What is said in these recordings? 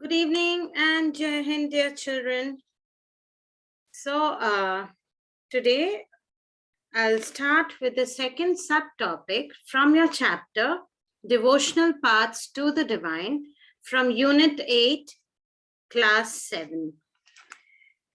Good evening and Jai Hind, dear children. So today I'll start with the second subtopic from your chapter, Devotional Paths to the Divine, from Unit 8, Class 7.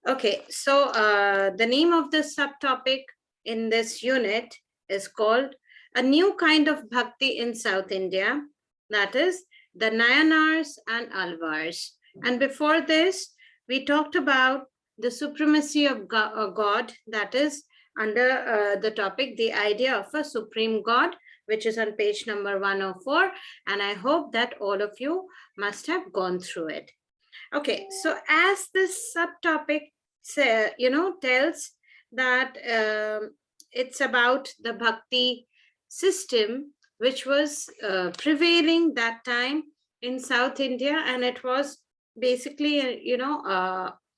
Okay, so the name of the subtopic in this unit is called A New Kind of Bhakti in South India, that is the Nayanars and Elvars. And before this, we talked about the supremacy of God, that is under the topic, the idea of a supreme God, which is on page number 104. And I hope that all of you must have gone through it. Okay, so as this subtopic tells that it's about the Bhakti system, which was prevailing that time in South India, and it was basically,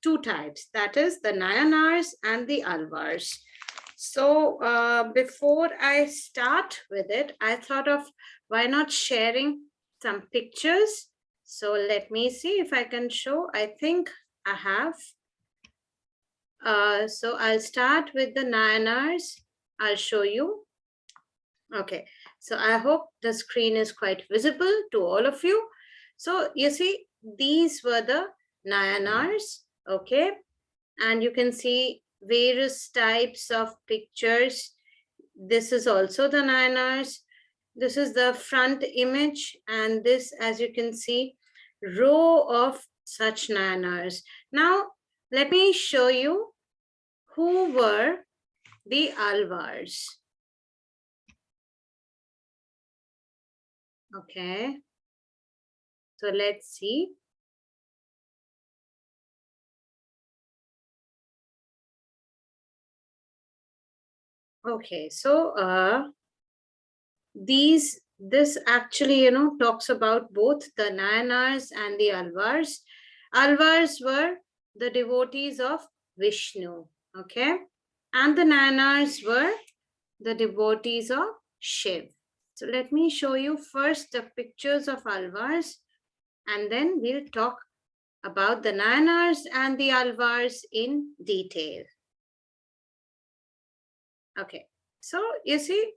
two types, that is the Nayanars and the Elvars. So before I start with it, I thought of why not sharing some pictures. So let me see if I can show. I think I have. So I'll start with the Nayanars. I'll show you. Okay, so I hope the screen is quite visible to all of you. So you see, these were the Nayanars, okay? And you can see various types of pictures. This is also the Nayanars. This is the front image, and this, as you can see, row of such Nayanars. Now, let me show you who were the Elvars. Okay, so let's see. Okay, so this actually, talks about both the Nayanars and the Elvars. Elvars were the devotees of Vishnu, okay? And the Nayanars were the devotees of Shiv. So let me show you first the pictures of Elvars, and then we'll talk about the Nayanars and the Elvars in detail. Okay, so you see,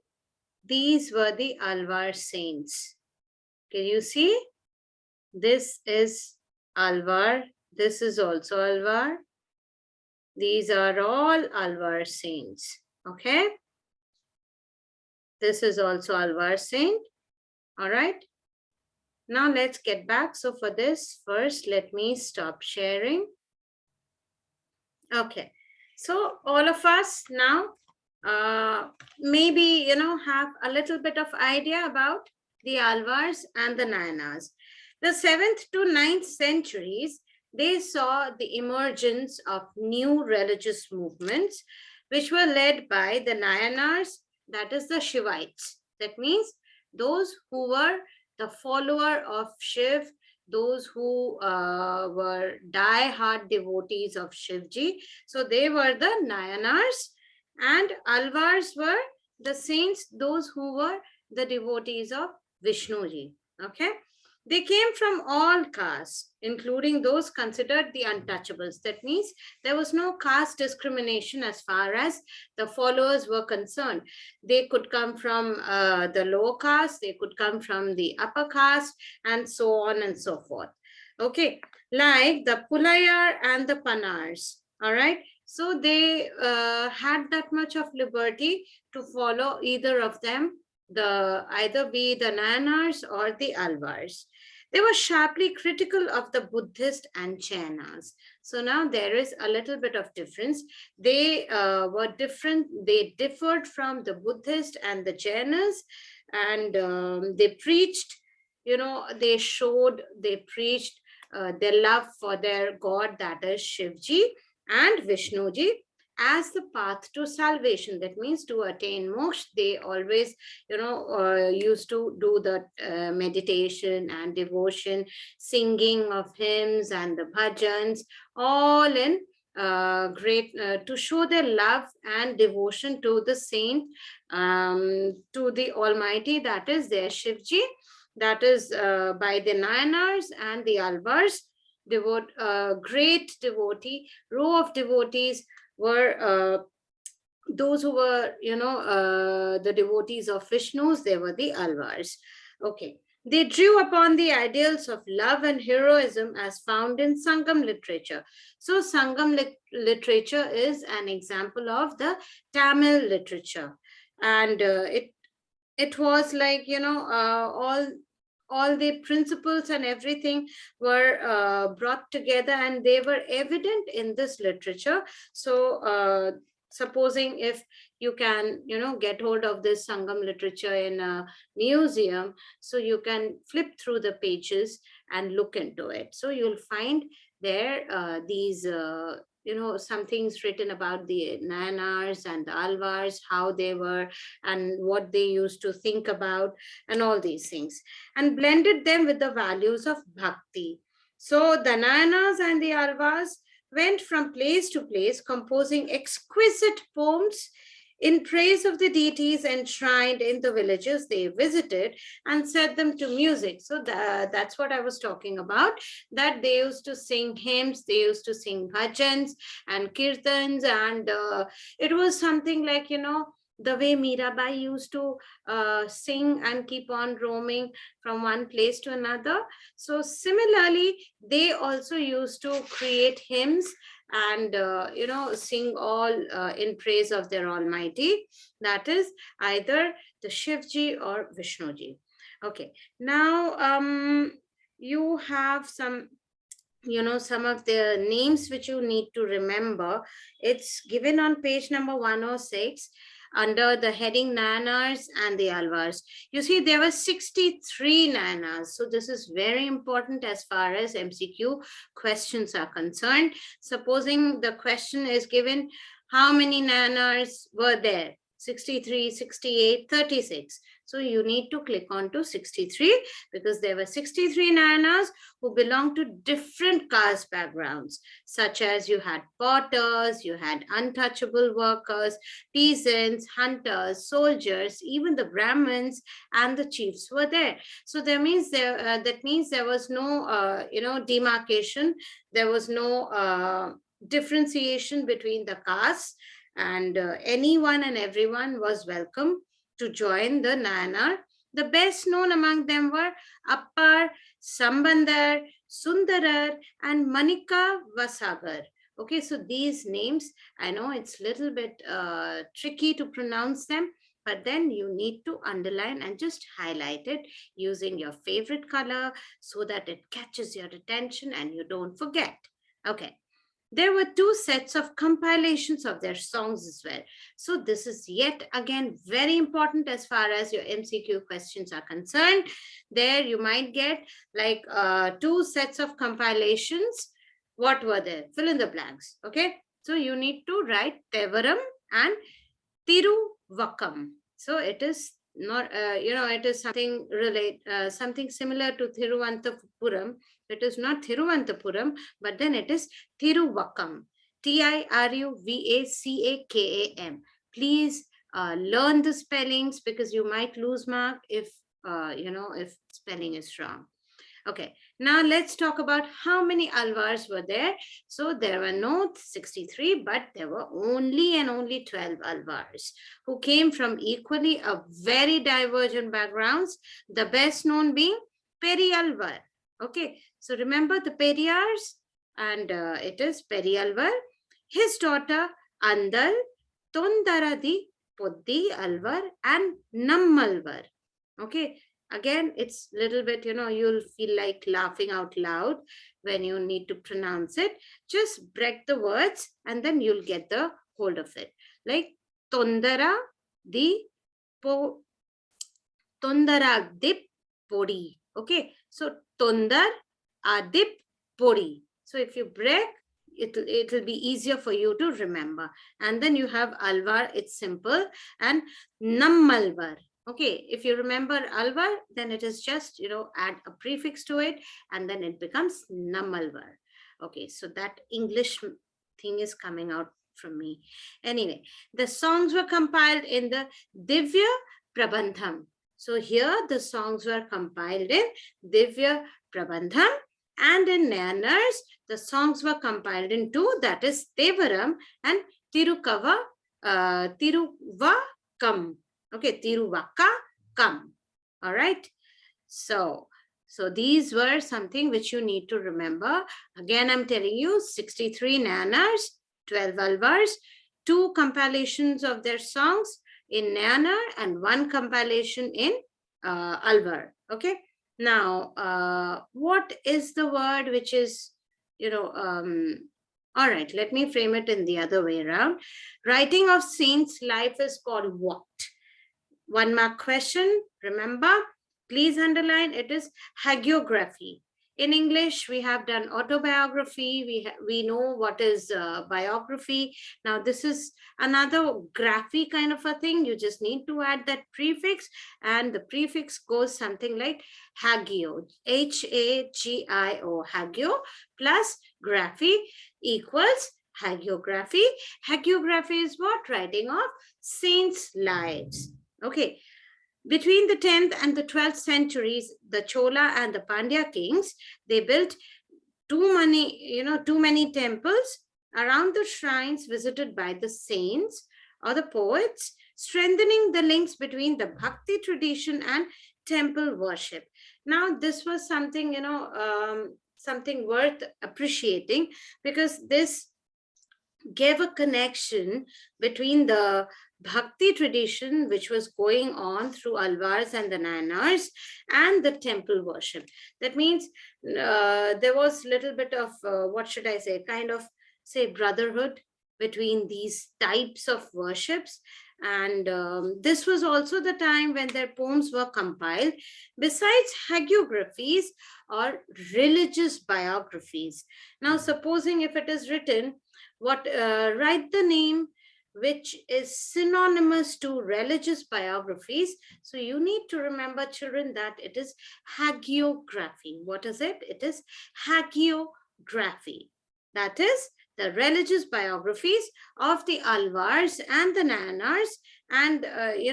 these were the Elvar saints. Can you see? This is Elvar. This is also Elvar. These are all Elvar saints. Okay. This is also Elvar saint. All right. Now let's get back. So for this, first, let me stop sharing. Okay. So all of us now maybe, have a little bit of idea about the Elvars and the Nayanars. The 7th to 9th centuries, they saw the emergence of new religious movements, which were led by the Nayanars, that is the Shivites. That means those who were the follower of Shiv, those who were die-hard devotees of Shivji. So they were the Nayanars. And Elvars were the saints, those who were the devotees of Vishnuji. Okay, they came from all castes, including those considered the untouchables. That means there was no caste discrimination as far as the followers were concerned. They could come from the lower caste, they could come from the upper caste, and so on and so forth. Okay, like the Pulayar and the Panars. All right. So they had that much of liberty to follow either of them, either be the Nayanars or the Elvars. They were sharply critical of the Buddhist and Jainas. So now there is a little bit of difference. They were different. They differed from the Buddhist and the Jainas, and they preached, they preached their love for their God, that is Shivji, and Vishnuji as the path to salvation. That means to attain moksha. They always, used to do the meditation and devotion, singing of hymns and the bhajans, all in great to show their love and devotion to the saint, to the Almighty, that is their Shivji. That is by the Nayanars and the Elvars. great devotee, row of devotees were those who were, the devotees of Vishnu's. They were the Alvars. Okay. They drew upon the ideals of love and heroism as found in Sangam literature. So Sangam literature is an example of the Tamil literature. And it was like, all the principles and everything were brought together, and they were evident in this literature. So supposing if you can, get hold of this Sangam literature in a museum, so you can flip through the pages and look into it. So you'll find there these some things written about the Nayanars and the Alvars, how they were and what they used to think about, and all these things, and blended them with the values of bhakti. So the Nayanars and the Alvars went from place to place, composing exquisite poems in praise of the deities enshrined in the villages they visited, and set them to music. So that's what I was talking about, that they used to sing hymns, they used to sing bhajans and kirtans, and it was something like, the way Mirabai used to sing and keep on roaming from one place to another. So similarly, they also used to create hymns and sing all in praise of their Almighty, that is either the Shivji or Vishnuji. Okay, now you have some some of the names which you need to remember. It's given on page number 106 under the heading Nayanars and the Alvars. You see, there were 63 Nayanars. So this is very important as far as MCQ questions are concerned. Supposing the question is given, how many Nayanars were there? 63, 68, 36. So you need to click on to 63 because there were 63 Nayanars who belonged to different caste backgrounds, such as you had potters, you had untouchable workers, peasants, hunters, soldiers, even the Brahmins and the chiefs were there. So that means there was no demarcation, there was no differentiation between the castes, and anyone and everyone was welcome to join the Nayanar. The best known among them were Appar, Sambandar, Sundarar, and Manika Vasagar. Okay, so these names, I know it's a little bit tricky to pronounce them, but then you need to underline and just highlight it using your favorite color so that it catches your attention and you don't forget. Okay. There were 2 sets of compilations of their songs as well. So this is yet again very important as far as your MCQ questions are concerned. There you might get like 2 sets of compilations. What were there? Fill in the blanks. Okay. So you need to write Tevaram and Tiruvakam. So it is not, it is something something similar to Thiruvananthapuram. It is not Thiruvananthapuram, but then it is Tiruvakam. Tiruvacakam. Please learn the spellings because you might lose mark if if spelling is wrong. Okay, now let's talk about how many Alvars were there. So there were no 63, but there were only 12 Alvars who came from equally a very divergent backgrounds, the best known being Periyalvar. Okay, so remember the Periyars, and it is Periyalvar, his daughter Andal, Tondaradi, Poddi Alvar, and Nammalvar. Okay, again, it's a little bit, you'll feel like laughing out loud when you need to pronounce it. Just break the words and then you'll get the hold of it. Like Tondara di po, Tondara dip podi. Okay, so Tondar adip podi. So if you break, it'll be easier for you to remember. And then you have Alvar, it's simple, and Nammalvar. Okay, if you remember Alvar, then it is just, add a prefix to it and then it becomes Nammalvar. Okay, so that English thing is coming out from me. Anyway, the songs were compiled in the Divya Prabandham. So here the songs were compiled in Divya Prabandham, And in Nayanars, the songs were compiled in two, that is Tevaram and Tiruvakam. Okay, Tiruvakam. All right. So these were something which you need to remember. Again, I'm telling you, 63 Nayanars, 12 Elvars, 2 compilations of their songs in Nayanar and 1 compilation in Elvar. Okay. Now, what is the word which is, all right, let me frame it in the other way around. Writing of saints' life is called what? 1 mark question, remember? Please underline, it is hagiography. In English, we have done autobiography. We know what is biography. Now, this is another graphy kind of a thing. You just need to add that prefix, and the prefix goes something like hagio, Hagio, hagio plus graphy equals hagiography. Hagiography is what? Writing of saints' lives. Okay. Between the 10th and the 12th centuries, the Chola and the Pandya kings, they built too many temples around the shrines visited by the saints or the poets, strengthening the links between the Bhakti tradition and temple worship. Now, this was something, something worth appreciating, because this gave a connection between the Bhakti tradition, which was going on through Elvars and the Nayanars, and the temple worship. That means there was a little bit of, kind of, brotherhood between these types of worships. And this was also the time when their poems were compiled, besides hagiographies or religious biographies. Now, supposing if it is written, write the name which is synonymous to religious biographies. So you need to remember, children, that it is hagiography. What is it? It is hagiography. That is the religious biographies of the Elvars and the Nayanars, and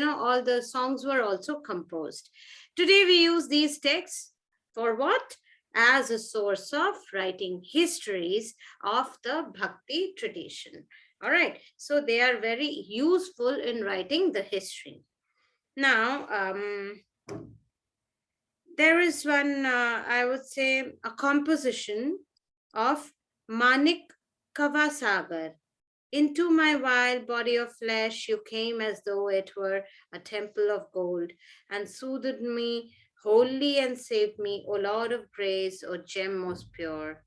all the songs were also composed. Today we use these texts for what? As a source of writing histories of the Bhakti tradition. All right, so they are very useful in writing the history. Now, there is one, I would say, a composition of Manik Kavasagar. Into my wild body of flesh, you came as though it were a temple of gold, and soothed me wholly and saved me, O Lord of grace, O gem most pure.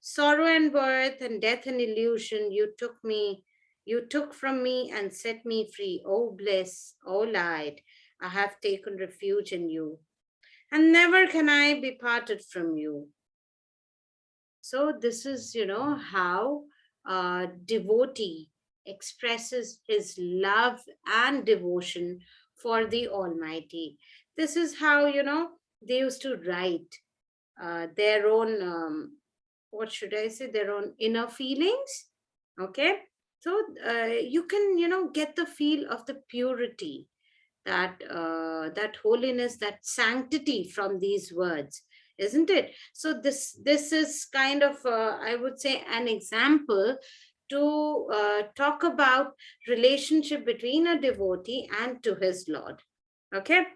Sorrow and birth and death and illusion, you took from me and set me free. O bliss, O light, I have taken refuge in you, and never can I be parted from you. So this is, how a devotee expresses his love and devotion for the Almighty. This is how, they used to write their own, their own inner feelings. Okay. So you can, get the feel of the purity, that holiness, that sanctity from these words, isn't it? So this is kind of, I would say, an example to talk about relationship between a devotee and to his Lord. Okay.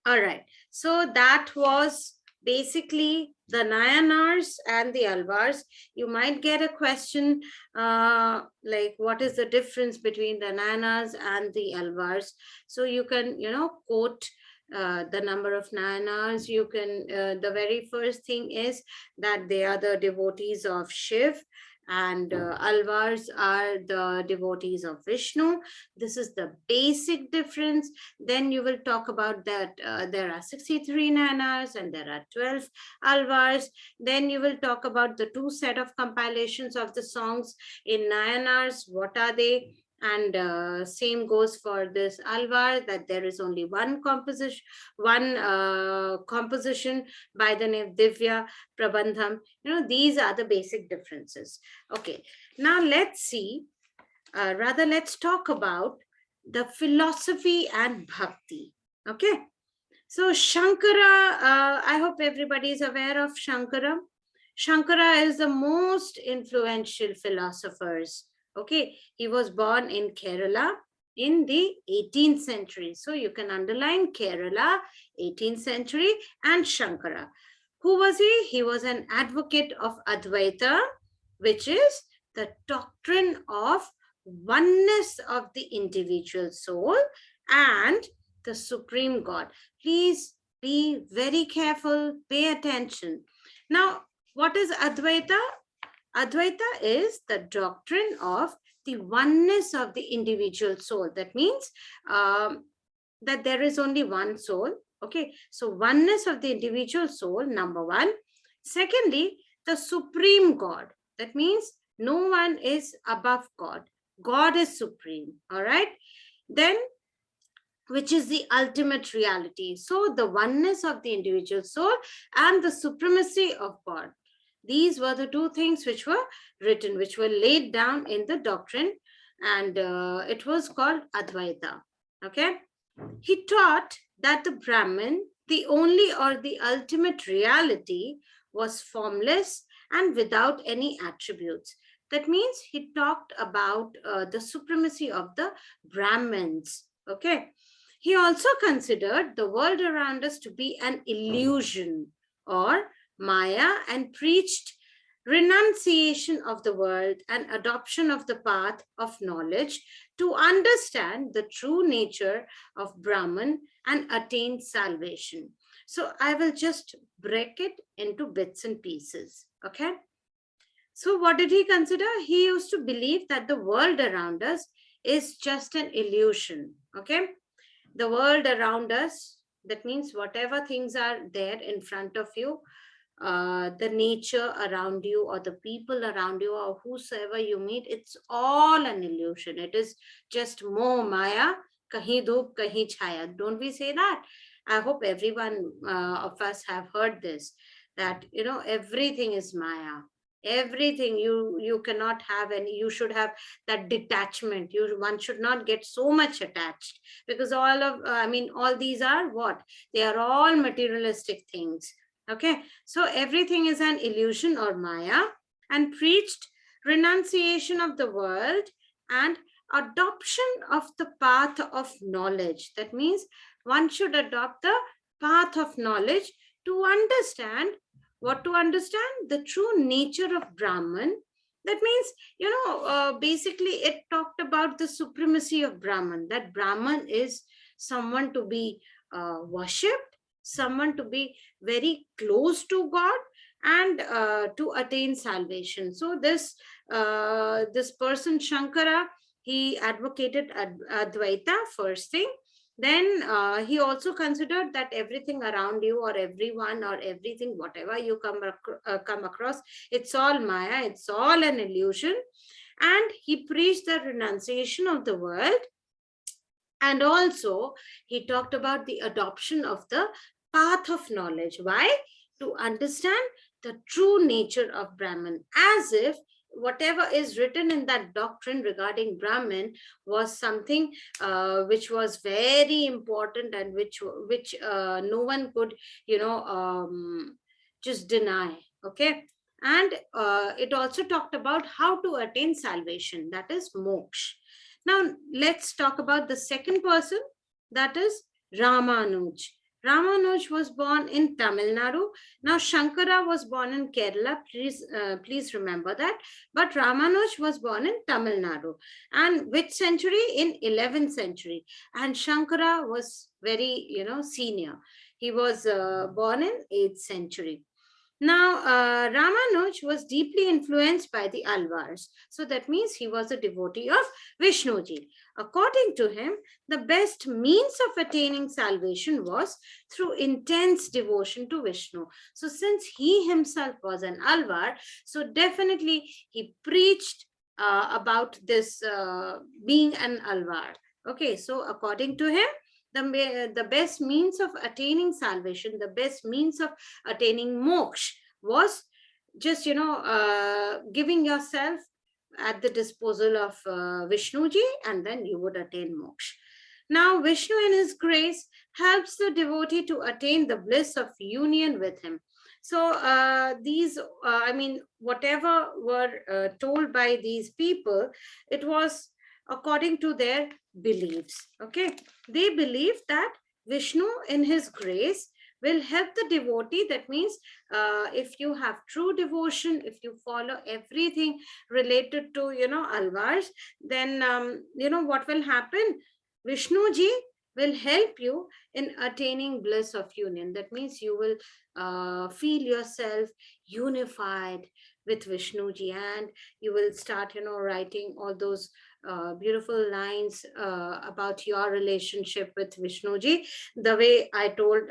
All right. So that was basically the Nayanars and the Elvars. You might get a question like, what is the difference between the Nayanars and the Elvars? So you can, quote the number of Nayanars. You can, the very first thing is that they are the devotees of Shiv, and Elvars are the devotees of Vishnu. This is the basic difference. Then you will talk about that there are 63 Nayanars and there are 12 Elvars. Then you will talk about the 2 set of compilations of the songs in Nayanars. What are they? And same goes for this Elvar, that there is only one composition by the name Divya Prabandham. These are the basic differences. Okay, now let's see, let's talk about the philosophy and bhakti. Okay, So Shankara, I hope everybody is aware of Shankara. Shankara is the most influential philosophers. Okay, he was born in Kerala in the 18th century. So you can underline Kerala, 18th century, and Shankara. Who was he? He was an advocate of Advaita, which is the doctrine of oneness of the individual soul and the supreme God. Please be very careful, pay attention. Now, what is Advaita? Advaita is the doctrine of the oneness of the individual soul. That means that there is only one soul. Okay, so oneness of the individual soul, number one. Secondly, the supreme God. That means no one is above God. God is supreme. All right. Then, which is the ultimate reality. So the oneness of the individual soul and the supremacy of God. These were the two things which were written, which were laid down in the doctrine, and it was called Advaita. Okay. He taught that the Brahman, the only or the ultimate reality, was formless and without any attributes. That means he talked about the supremacy of the Brahmins. Okay. He also considered the world around us to be an illusion or Maya and preached renunciation of the world and adoption of the path of knowledge to understand the true nature of Brahman and attain salvation. So I will just break it into bits and pieces. Okay. So what did he consider? He used to believe that the world around us is just an illusion. Okay. The world around us, that means whatever things are there in front of you, the nature around you or the people around you or whosoever you meet, it's all an illusion. It is just more Maya, kahin dhoop, kahin chaya. Don't we say that? I hope everyone of us have heard this, that, everything is Maya. Everything, you cannot have any, you should have that detachment. One should not get so much attached, because all these are what? They are all materialistic things. Okay, so everything is an illusion or Maya, and preached renunciation of the world and adoption of the path of knowledge. That means one should adopt the path of knowledge to understand what? To understand the true nature of Brahman. That means, basically it talked about the supremacy of Brahman, that Brahman is someone to be worshipped, someone to be very close to God, and to attain salvation. So this person Shankara, he advocated Advaita, first thing. Then he also considered that everything around you or everyone or everything, whatever you come across, it's all Maya, it's all an illusion. And he preached the renunciation of the world. And also he talked about the adoption of the path of knowledge. Why? To understand the true nature of Brahman, as if whatever is written in that doctrine regarding Brahman was something which was very important, and which no one could just deny. Okay. And it also talked about how to attain salvation, that is moksha. Now let's talk about the second person, that is Ramanuj. Ramanuj was born in Tamil Nadu. Now Shankara was born in Kerala. Please remember that. But Ramanuj was born in Tamil Nadu. And which century? In 11th century. And Shankara was very, senior. He was born in 8th century. Now, Ramanuj was deeply influenced by the Alvars. So that means he was a devotee of Vishnuji. According to him, the best means of attaining salvation was through intense devotion to Vishnu. So since he himself was an Alvar, so definitely he preached about this being an Alvar. Okay, so according to him, the best means of attaining salvation, the best means of attaining moksha was just, giving yourself at the disposal of Vishnuji, and then you would attain moksha. Now, Vishnu in his grace helps the devotee to attain the bliss of union with him. So whatever were told by these people, it was according to their beliefs. Okay, they believe that Vishnu in his grace will help the devotee. That means if you have true devotion, if you follow everything related to, Alvars, then, what will happen? Vishnu ji will help you in attaining bliss of union. That means you will feel yourself unified with Vishnu ji, and you will start, writing all those beautiful lines about your relationship with Vishnu ji, the way I told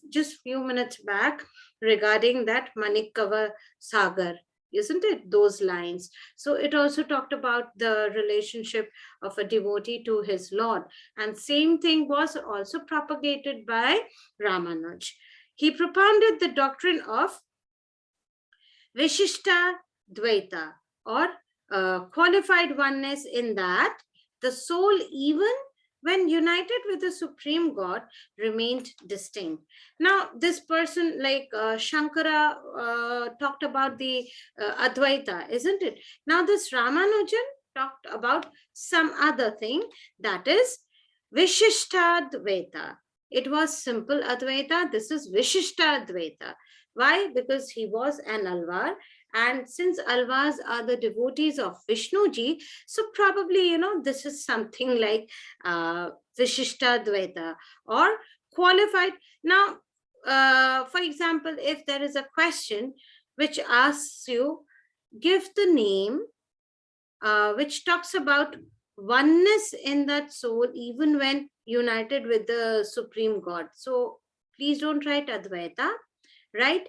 just few minutes back regarding that Manikkava Sagar, isn't it? Those lines. So it also talked about the relationship of a devotee to his Lord. And same thing was also propagated by Ramanuj. He propounded the doctrine of Vishishta Dvaita, or qualified oneness, in that the soul, even when united with the Supreme God, remained distinct. Now, this person like Shankara talked about the Advaita, isn't it? Now, this Ramanujan talked about some other thing, that is Vishishta Dvaita. It was simple Advaita. This is Vishishta Advaita. Why? Because he was an Alvar, and since Alvars are the devotees of Vishnu ji, so probably, this is something like Vishishta Dvaita or qualified. Now, for example, if there is a question which asks you, give the name which talks about oneness in that soul, even when united with the Supreme God. So please don't write Advaita, right?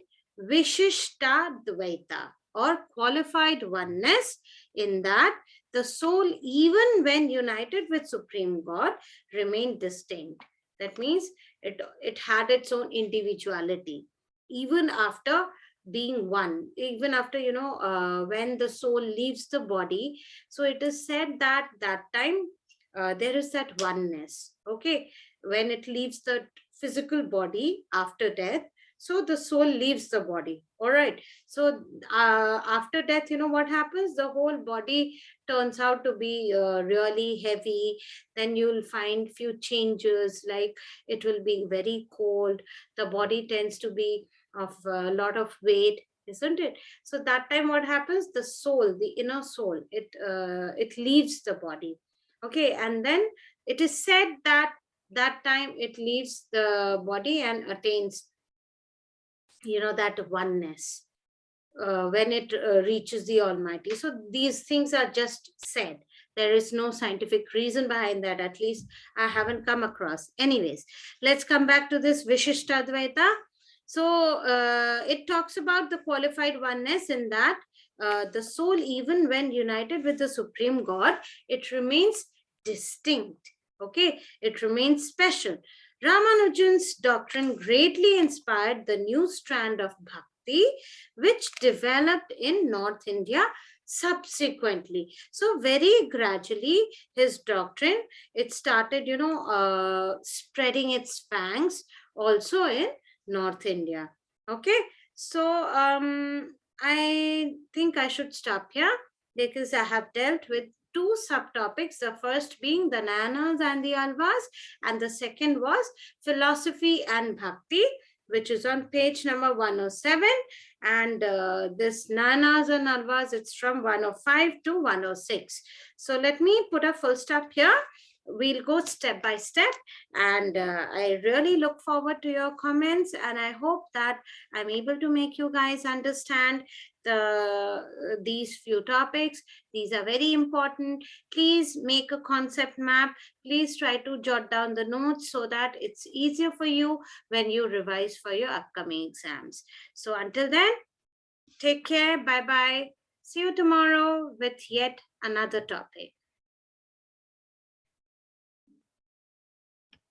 Vishishta Dvaita, or qualified oneness, in that the soul, even when united with Supreme God, remained distinct. That means it had its own individuality, even after being one, even after, when the soul leaves the body. So it is said that that time there is that oneness. Okay, when it leaves the physical body after death, so the soul leaves the body. All right, so after death, what happens? The whole body turns out to be really heavy. Then you'll find few changes, like it will be very cold, the body tends to be of a lot of weight, isn't it? So that time what happens? The soul, the inner soul, it leaves the body. Okay, and then it is said that that time it leaves the body and attains, that oneness when it reaches the Almighty. So these things are just said. There is no scientific reason behind that. At least I haven't come across. Anyways, let's come back to this Vishishtadvaita. So it talks about the qualified oneness, in that the soul, even when united with the Supreme God, it remains distinct. Okay, it remains special. Ramanujan's doctrine greatly inspired the new strand of Bhakti, which developed in North India subsequently. So very gradually, his doctrine, it started, spreading its fangs also in North India. Okay, so I think I should stop here, because I have dealt with two subtopics, the first being the Nayanars and the Elvars, and the second was philosophy and bhakti, which is on page number 107. And this Nayanars and Elvars, it's from 105 to 106. So let me put a full stop here. We'll go step by step, and I really look forward to your comments, and I hope that I'm able to make you guys understand these few topics. These are very important. Please make a concept map. Please try to jot down the notes so that it's easier for you when you revise for your upcoming exams. So until then, take care. Bye bye. See you tomorrow with yet another topic.